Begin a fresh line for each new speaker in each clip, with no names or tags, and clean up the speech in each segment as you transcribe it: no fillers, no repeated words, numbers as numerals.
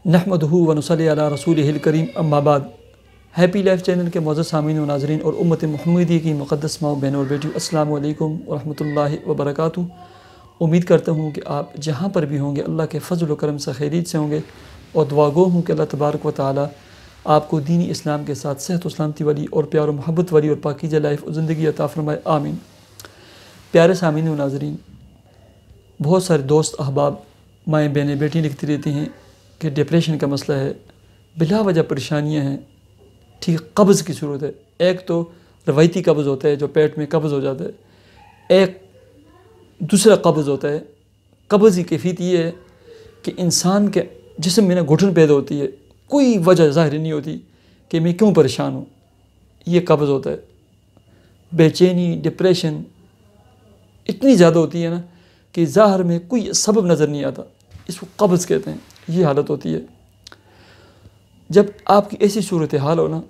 نحمدہ و نصلی علی رسولہ الکریم اما بعد۔ ہیپی لائف چینل کے معزز سامعین و ناظرین اور امت محمدی کی مقدس ماں بہنوں اور بیٹیوں، السلام علیکم ورحمۃ اللہ وبرکاتہ۔ امید کرتا ہوں کہ آپ جہاں پر بھی ہوں گے اللہ کے فضل و کرم سے خیریت سے ہوں گے، اور دعا گو ہوں کہ اللہ تبارک و تعالی آپ کو دینی اسلام کے ساتھ صحت و سلامتی والی اور پیار و محبت والی اور پاکیزہ لائف و زندگی عطا فرمائے، آمین۔ پیارے سامعین و ناظرین، بہت سارے دوست احباب، مائیں بہنیں بیٹی لکھتی رہتی ہیں کہ ڈپریشن کا مسئلہ ہے، بلا وجہ پریشانیاں ہیں، ٹھیک قبض کی صورت ہے۔ ایک تو روایتی قبض ہوتا ہے جو پیٹ میں قبض ہو جاتا ہے، ایک دوسرا قبض ہوتا ہے۔ قبض کی کیفیت یہ ہے کہ انسان کے جسم میں گھٹن پیدا ہوتی ہے، کوئی وجہ ظاہر نہیں ہوتی کہ میں کیوں پریشان ہوں، یہ قبض ہوتا ہے۔ بے چینی، ڈپریشن اتنی زیادہ ہوتی ہے نا کہ ظاہر میں کوئی سبب نظر نہیں آتا، اس کو قبض کہتے ہیں، یہ حالت ہوتی ہے۔ جب آپ کی ایسی صورتحال ہو نا،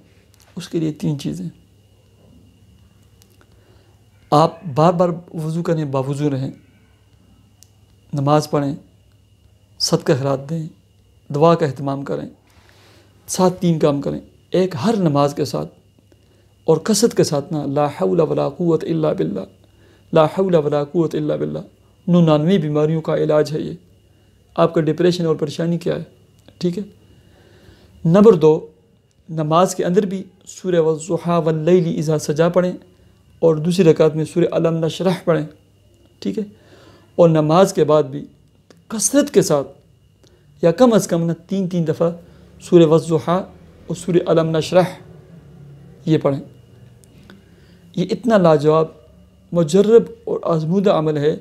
اس کے لیے 3 چیزیں، آپ بار بار وضو کریں، باوضو رہیں، نماز پڑھیں، صدقہ خیرات دیں، دعا کا اہتمام کریں، ساتھ 3 کام کریں۔ ایک، ہر نماز کے ساتھ اور کثرت کے ساتھ نا لا حول ولا قوت الا باللہ، لا حول ولا قوت الا باللہ، 99 بیماریوں کا علاج ہے یہ۔ آپ کا ڈپریشن اور پریشانی کیا ہے، ٹھیک ہے۔ نمبر 2، نماز کے اندر بھی سورہ والضحیٰ واللیل اذا سجا پڑھیں، اور دوسری رکعت میں سورہ الم نشرح پڑھیں، ٹھیک ہے۔ اور نماز کے بعد بھی کثرت کے ساتھ یا کم از کم 3 دفعہ سورہ والضحیٰ اور سورہ الم نشرح یہ پڑھیں۔ یہ اتنا لاجواب، مجرب اور آزمودہ عمل ہے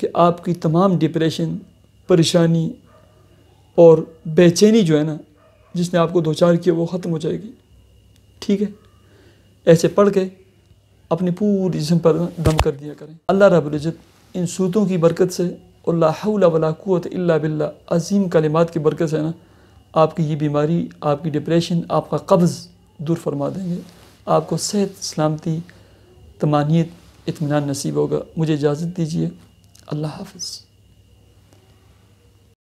کہ آپ کی تمام ڈپریشن، پریشانی اور بے چینی جو ہے نا، جس نے آپ کو دوچار کیا، وہ ختم ہو جائے گی، ٹھیک ہے۔ ایسے پڑھ کے اپنے پوری جسم پر دم کر دیا کریں۔ اللہ رب العزت ان صورتوں کی برکت سے اور لا حول ولا قوت الا باللہ عظیم کلمات کی برکت سے نا آپ کی یہ بیماری، آپ کی ڈپریشن، آپ کا قبض دور فرما دیں گے، آپ کو صحت، سلامتی، طمانینت، اطمینان نصیب ہوگا۔ مجھے اجازت دیجیے، اللہ حافظ۔